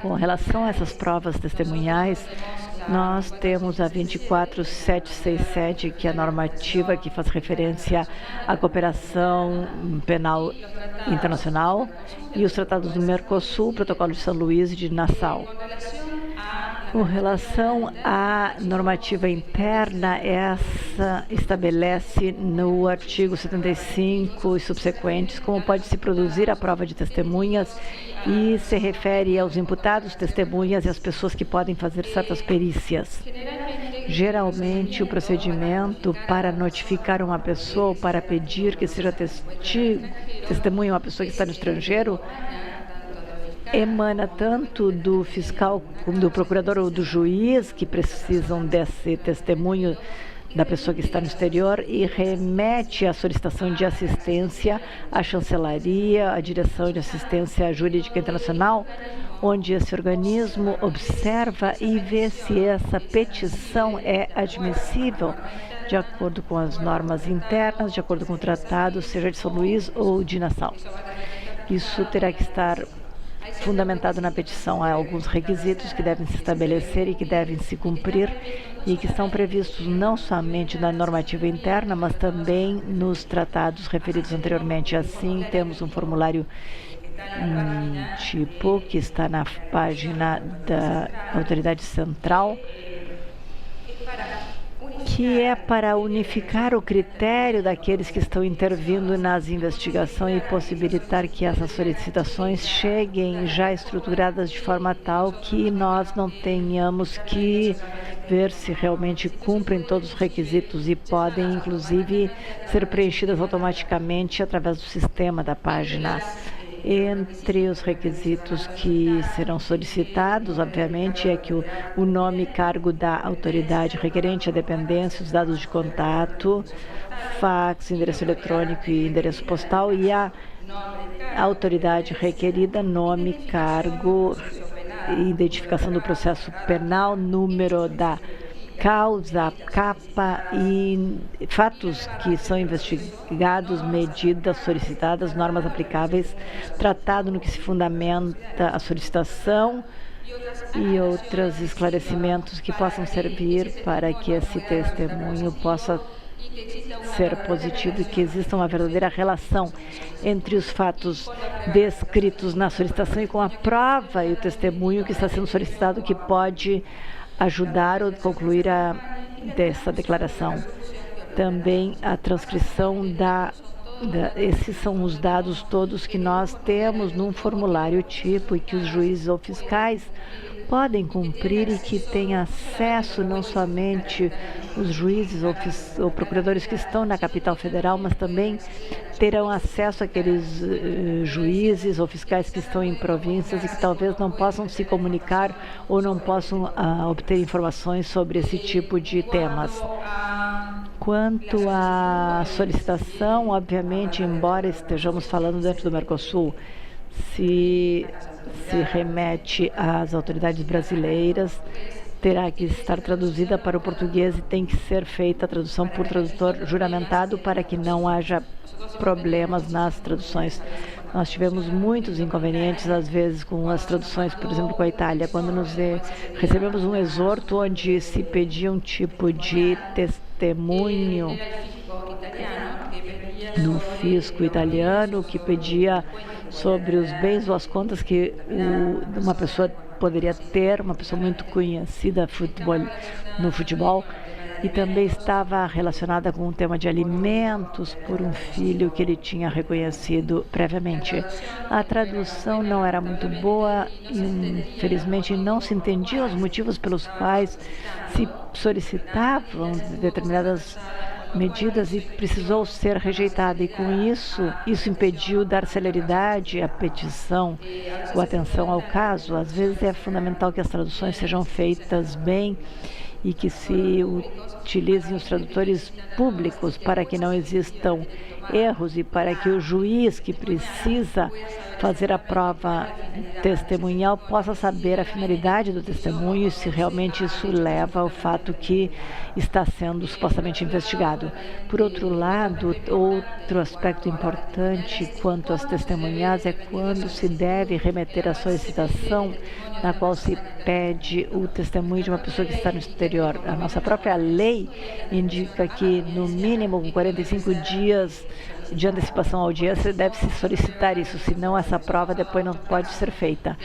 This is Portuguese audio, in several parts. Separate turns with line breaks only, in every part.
Com relação a essas provas testemunhais, nós temos a 24767, que é a normativa que faz referência à cooperação penal internacional, e os tratados do Mercosul, Protocolo de São Luís e de Nassau. Com relação à normativa interna, essa estabelece no artigo 75 e subsequentes como pode se produzir a prova de testemunhas e se refere aos imputados, testemunhas e às pessoas que podem fazer certas perícias. Geralmente, o procedimento para notificar uma pessoa ou para pedir que seja testemunha uma pessoa que está no estrangeiro emana tanto do fiscal, como do procurador ou do juiz, que precisam desse testemunho da pessoa que está no exterior, e remete a solicitação de assistência à chancelaria, à Direção de Assistência Jurídica Internacional, onde esse organismo observa e vê se essa petição é admissível de acordo com as normas internas, de acordo com o tratado, seja de São Luís ou de Nassau. Isso terá que estar fundamentado na petição. Há alguns requisitos que devem se estabelecer e que devem se cumprir e que são previstos não somente na normativa interna, mas também nos tratados referidos anteriormente. Assim, temos um formulário tipo que está na página da Autoridade Central, que é para unificar o critério daqueles que estão intervindo nas investigações e possibilitar que essas solicitações cheguem já estruturadas de forma tal que nós não tenhamos que ver se realmente cumprem todos os requisitos e podem, inclusive, ser preenchidas automaticamente através do sistema da página. Entre os requisitos que serão solicitados, obviamente, é que o nome e cargo da autoridade requerente, a dependência, os dados de contato, fax, endereço eletrônico e endereço postal, e a autoridade requerida, nome, cargo, identificação do processo penal, número da causa, capa e fatos que são investigados, medidas solicitadas, normas aplicáveis, tratado no que se fundamenta a solicitação e outros esclarecimentos que possam servir para que esse testemunho possa ser positivo e que exista uma verdadeira relação entre os fatos descritos na solicitação e com a prova e o testemunho que está sendo solicitado, que pode ajudar ou concluir dessa declaração. Também a transcrição esses são os dados todos que nós temos num formulário tipo e que os juízes ou fiscais podem cumprir e que têm acesso não somente os juízes ou procuradores que estão na capital federal, mas também terão acesso àqueles juízes ou fiscais que estão em províncias e que talvez não possam se comunicar ou não possam obter informações sobre esse tipo de temas. Quanto à solicitação, obviamente, embora estejamos falando dentro do Mercosul, se remete às autoridades brasileiras, terá que estar traduzida para o português e tem que ser feita a tradução por tradutor juramentado para que não haja problemas nas traduções. Nós tivemos muitos inconvenientes, às vezes, com as traduções, por exemplo, com a Itália, quando recebemos um exorto onde se pedia um tipo de testemunho do fisco italiano que pedia sobre os bens ou as contas que uma pessoa poderia ter, uma pessoa muito conhecida no futebol, e também estava relacionada com um tema de alimentos por um filho que ele tinha reconhecido previamente. A tradução não era muito boa e, infelizmente, não se entendiam os motivos pelos quais se solicitavam determinadas medidas e precisou ser rejeitada, e com isso impediu dar celeridade à petição ou atenção ao caso. Às vezes é fundamental que as traduções sejam feitas bem e que se utilizem os tradutores públicos para que não existam erros e para que o juiz que precisa fazer a prova testemunhal possa saber a finalidade do testemunho e se realmente isso leva ao fato que está sendo supostamente investigado. Por outro lado, outro aspecto importante quanto às testemunhas é quando se deve remeter a solicitação na qual se pede o testemunho de uma pessoa que está no exterior. A nossa própria lei indica que, no mínimo, com 45 dias de antecipação à audiência, deve-se solicitar isso, senão essa prova depois não pode ser feita.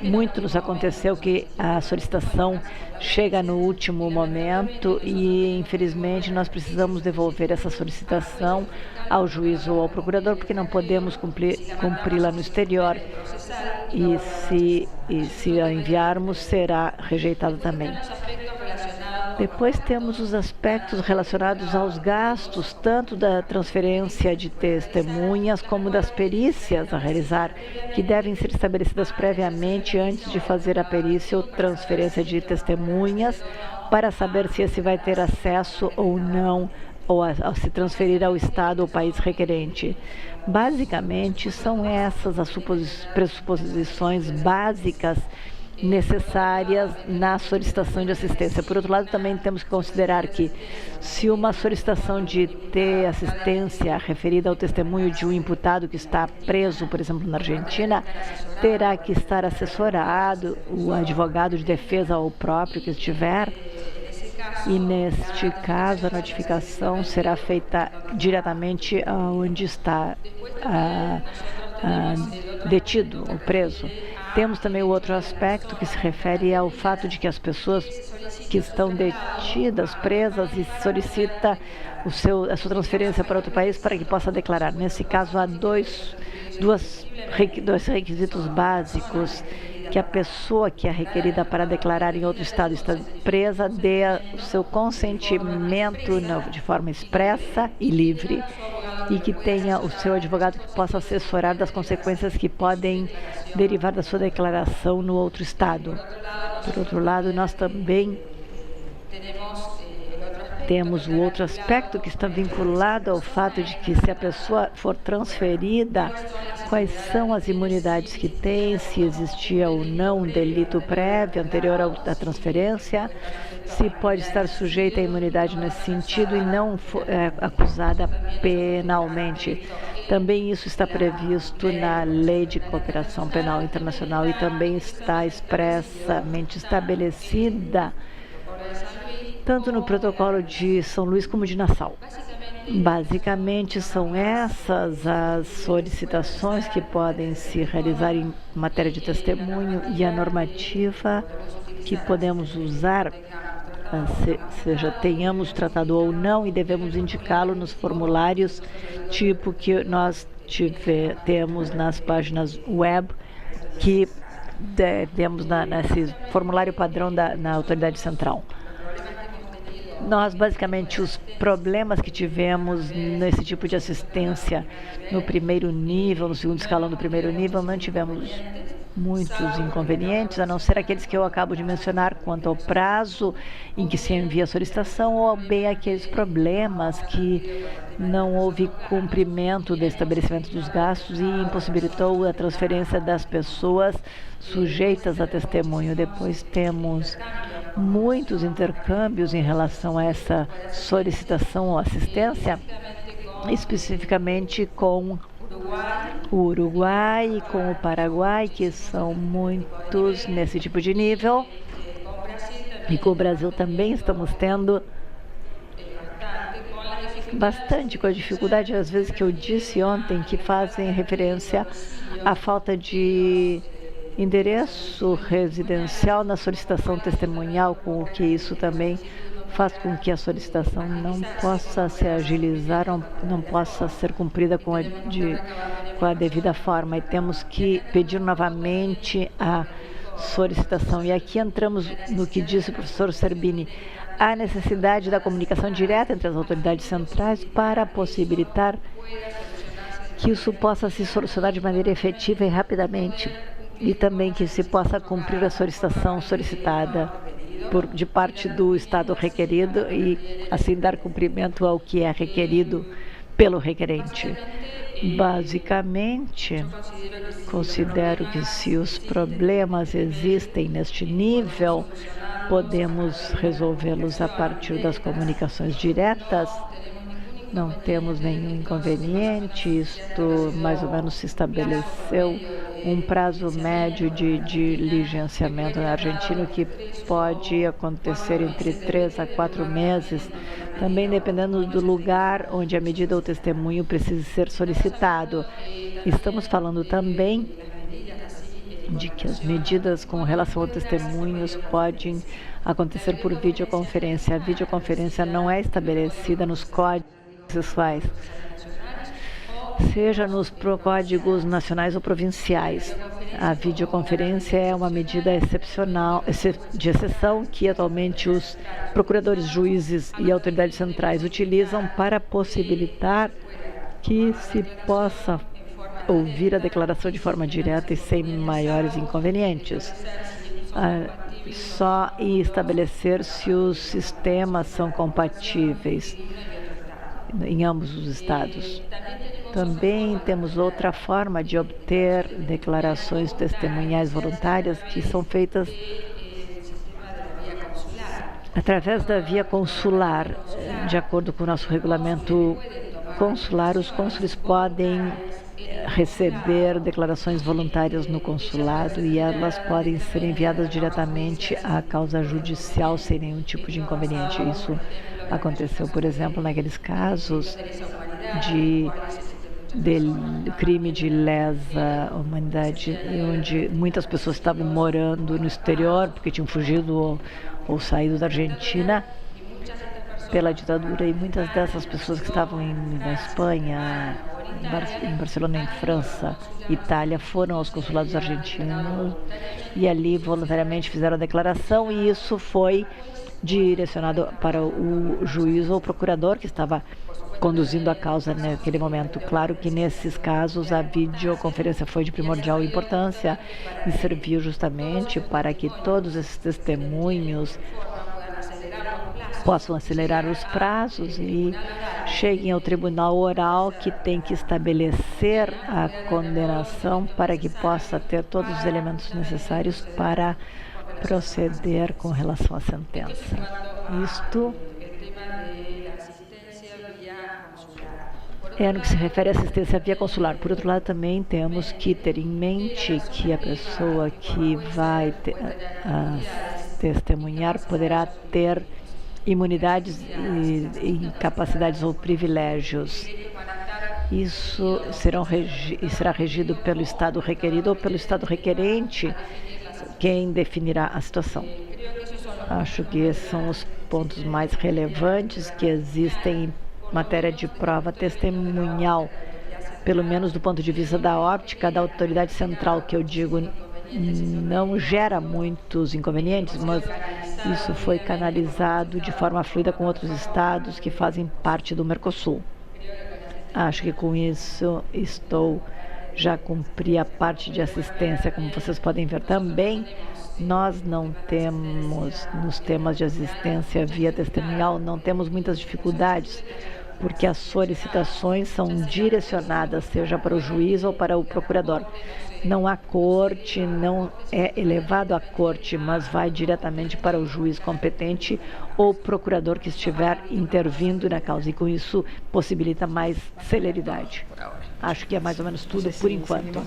Muito nos aconteceu que a solicitação chega no último momento e, infelizmente, nós precisamos devolver essa solicitação ao juiz ou ao procurador, porque não podemos cumpri-la no exterior. E se a enviarmos, será rejeitado também. Depois temos os aspectos relacionados aos gastos, tanto da transferência de testemunhas como das perícias a realizar, que devem ser estabelecidas previamente antes de fazer a perícia ou transferência de testemunhas, para saber se esse vai ter acesso ou não, ou a se transferir ao Estado ou país requerente. Basicamente, são essas as pressuposições básicas necessárias na solicitação de assistência. Por outro lado, também temos que considerar que, se uma solicitação de ter assistência referida ao testemunho de um imputado que está preso, por exemplo, na Argentina, terá que estar assessorado o advogado de defesa ou o próprio que estiver, e neste caso a notificação será feita diretamente onde está detido ou preso. Temos também o outro aspecto que se refere ao fato de que as pessoas que estão detidas, presas, e solicita a sua transferência para outro país para que possa declarar. Nesse caso, há dois requisitos básicos: que a pessoa que é requerida para declarar em outro estado está presa dê o seu consentimento de forma expressa e livre, e que tenha o seu advogado que possa assessorar das consequências que podem derivar da sua declaração no outro estado. Por outro lado, nós também temos o outro aspecto que está vinculado ao fato de que, se a pessoa for transferida, quais são as imunidades que tem, se existia ou não um delito prévio anterior à transferência, se pode estar sujeita à imunidade nesse sentido e não acusada penalmente. Também isso está previsto na Lei de Cooperação Penal Internacional e também está expressamente estabelecida tanto no protocolo de São Luís como de Nassau. Basicamente, são essas as solicitações que podem se realizar em matéria de testemunho, e a normativa que podemos usar, seja tenhamos tratado ou não, e devemos indicá-lo nos formulários tipo que nós temos nas páginas web, que temos nesse formulário padrão na Autoridade Central. Nós, basicamente, os problemas que tivemos nesse tipo de assistência no primeiro nível, no segundo escalão do primeiro nível, não tivemos muitos inconvenientes, a não ser aqueles que eu acabo de mencionar quanto ao prazo em que se envia a solicitação, ou bem aqueles problemas que não houve cumprimento do estabelecimento dos gastos e impossibilitou a transferência das pessoas sujeitas a testemunho. Depois temos muitos intercâmbios em relação a essa solicitação ou assistência, especificamente com o Uruguai e com o Paraguai, que são muitos nesse tipo de nível, e com o Brasil também estamos tendo bastante com a dificuldade, às vezes, que eu disse ontem, que fazem referência à falta de endereço residencial na solicitação testemunhal, com o que isso também faz com que a solicitação não possa se agilizar, não possa ser cumprida com a devida forma, e temos que pedir novamente a solicitação. E aqui entramos no que disse o professor Serbini: a necessidade da comunicação direta entre as autoridades centrais para possibilitar que isso possa se solucionar de maneira efetiva e rapidamente, e também que se possa cumprir a solicitação solicitada de parte do Estado requerido, e assim dar cumprimento ao que é requerido pelo requerente. Basicamente, considero que se os problemas existem neste nível, podemos resolvê-los a partir das comunicações diretas. Não temos nenhum inconveniente, isto mais ou menos se estabeleceu um prazo médio de diligenciamento na Argentina, que pode acontecer entre 3 a 4 meses, também dependendo do lugar onde a medida ou testemunho precise ser solicitado. Estamos falando também de que as medidas com relação a testemunhos podem acontecer por videoconferência. A videoconferência não é estabelecida nos códigos processuais, seja nos códigos nacionais ou provinciais. A videoconferência é uma medida excepcional, de exceção, que atualmente os procuradores, juízes e autoridades centrais utilizam para possibilitar que se possa ouvir a declaração de forma direta e sem maiores inconvenientes. Só estabelecer se os sistemas são compatíveis em ambos os estados. Também temos outra forma de obter declarações testemunhais voluntárias, que são feitas através da via consular. De acordo com o nosso regulamento consular, os cônsules podem receber declarações voluntárias no consulado e elas podem ser enviadas diretamente à causa judicial sem nenhum tipo de inconveniente. Isso aconteceu, por exemplo, naqueles casos de crime de lesa humanidade, onde muitas pessoas estavam morando no exterior porque tinham fugido ou saído da Argentina pela ditadura, e muitas dessas pessoas que estavam na Espanha, em Barcelona, em França, Itália, foram aos consulados argentinos e ali voluntariamente fizeram a declaração, e isso foi direcionado para o juiz ou o procurador que estava conduzindo a causa naquele momento. Claro que nesses casos a videoconferência foi de primordial importância e serviu justamente para que todos esses testemunhos possam acelerar os prazos e cheguem ao tribunal oral, que tem que estabelecer a condenação para que possa ter todos os elementos necessários para proceder com relação à sentença. Isto é no que se refere à assistência via consular. Por outro lado, também temos que ter em mente que a pessoa que vai testemunhar poderá ter imunidades e incapacidades ou privilégios. Isso será regido pelo Estado requerido ou pelo Estado requerente, quem definirá a situação. Acho que esses são os pontos mais relevantes que existem em matéria de prova testemunhal, pelo menos do ponto de vista da óptica da autoridade central, que eu digo não gera muitos inconvenientes, mas isso foi canalizado de forma fluida com outros estados que fazem parte do Mercosul. Acho que com isso já cumpri a parte de assistência. Como vocês podem ver também, nós não temos, nos temas de assistência via testemunhal, não temos muitas dificuldades, porque as solicitações são direcionadas, seja para o juiz ou para o procurador. Não há corte, não é elevado à corte, mas vai diretamente para o juiz competente ou procurador que estiver intervindo na causa, e com isso possibilita mais celeridade. Acho que é mais ou menos tudo por enquanto.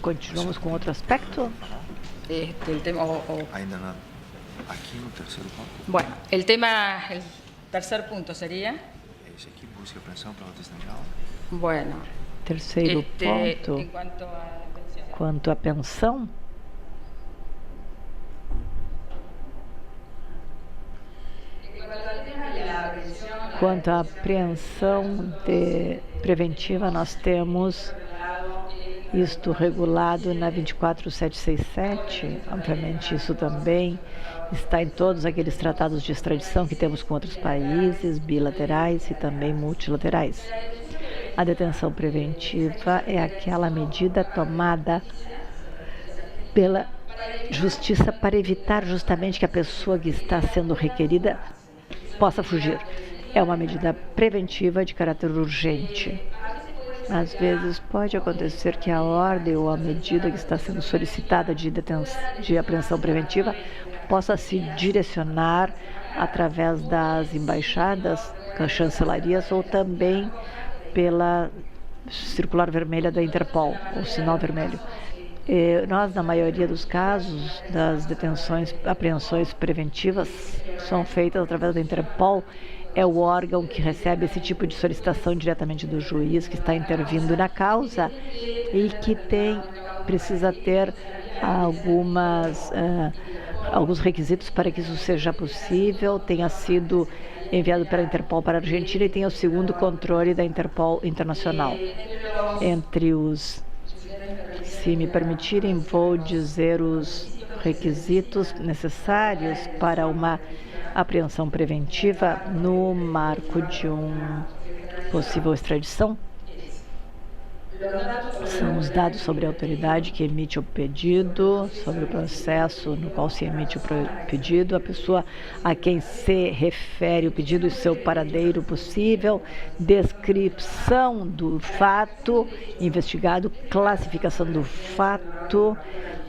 Continuamos com outro aspecto?
Ainda não. Aqui no terceiro ponto.
Bueno, el tercer punto sería.
Esse aqui, busca apreensão para testemunhal.
Bueno.
Terceiro ponto, quanto à pensão, quanto à apreensão preventiva, nós temos isto regulado na 24767. Obviamente, isso também está em todos aqueles tratados de extradição que temos com outros países, bilaterais e também multilaterais. A detenção preventiva é aquela medida tomada pela justiça para evitar justamente que a pessoa que está sendo requerida possa fugir. é uma medida preventiva de caráter urgente. Às vezes pode acontecer que a ordem ou a medida que está sendo solicitada de apreensão preventiva possa se direcionar através das embaixadas, das chancelarias ou também pela circular vermelha da Interpol, ou sinal vermelho. Nós, na maioria dos casos, das apreensões preventivas são feitas através da Interpol. É o órgão que recebe esse tipo de solicitação diretamente do juiz que está intervindo na causa e que precisa ter alguns requisitos para que isso seja possível, tenha sido enviado pela Interpol para a Argentina e tenha o segundo controle da Interpol internacional. Se me permitirem, vou dizer os requisitos necessários para uma apreensão preventiva no marco de uma possível extradição. São os dados sobre a autoridade que emite o pedido, sobre o processo no qual se emite o pedido, a pessoa a quem se refere o pedido e seu paradeiro possível, descrição do fato investigado, classificação do fato,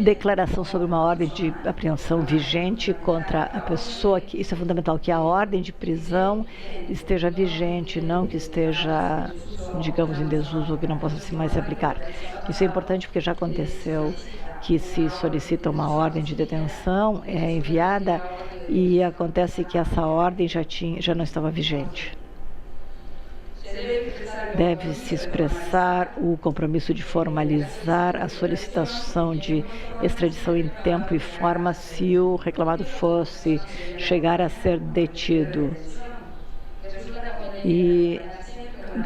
declaração sobre uma ordem de apreensão vigente contra a pessoa. Isso é fundamental, que a ordem de prisão esteja vigente, não que esteja, digamos, em desuso ou que não possa mais se aplicar. Isso é importante porque já aconteceu que se solicita uma ordem de detenção, é enviada e acontece que essa ordem já não estava vigente. Deve-se expressar o compromisso de formalizar a solicitação de extradição em tempo e forma se o reclamado fosse chegar a ser detido. E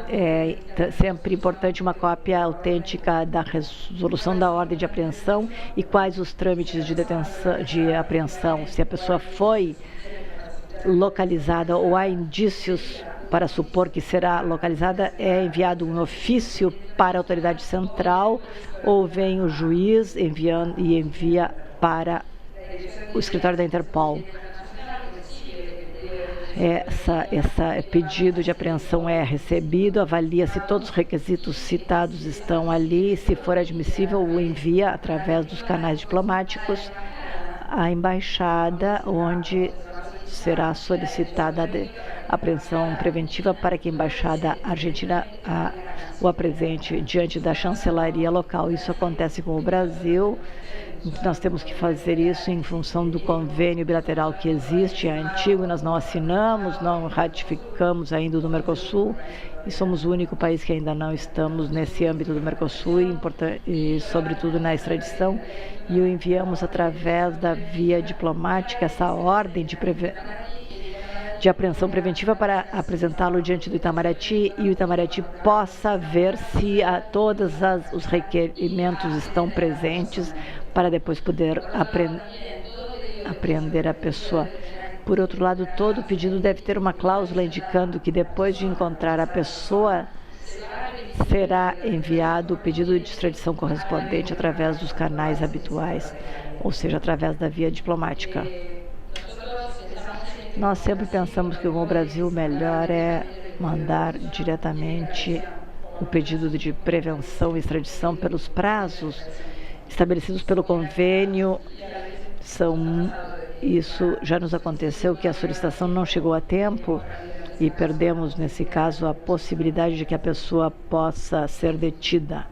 é sempre importante uma cópia autêntica da resolução da ordem de apreensão e quais os trâmites de apreensão, se a pessoa foi localizada ou há indícios para supor que será localizada, é enviado um ofício para a autoridade central ou vem o juiz envia para o escritório da Interpol. Esse pedido de apreensão é recebido, avalia se todos os requisitos citados estão ali, se for admissível, o envia através dos canais diplomáticos à embaixada, onde será solicitada a apreensão preventiva para que a embaixada argentina o apresente diante da chancelaria local. Isso acontece com o Brasil. Nós temos que fazer isso em função do convênio bilateral que existe, é antigo, nós não assinamos, não ratificamos ainda o do Mercosul e somos o único país que ainda não estamos nesse âmbito do Mercosul e sobretudo na extradição, e o enviamos através da via diplomática, essa ordem de apreensão preventiva para apresentá-lo diante do Itamaraty e o Itamaraty possa ver se todos os requerimentos estão presentes para depois poder apreender a pessoa. Por outro lado, todo pedido deve ter uma cláusula indicando que depois de encontrar a pessoa, será enviado o pedido de extradição correspondente através dos canais habituais, ou seja, através da via diplomática. Nós sempre pensamos que o Brasil melhor é mandar diretamente o pedido de prevenção e extradição pelos prazos estabelecidos pelo convênio. Isso já nos aconteceu que a solicitação não chegou a tempo e perdemos, nesse caso, a possibilidade de que a pessoa possa ser detida.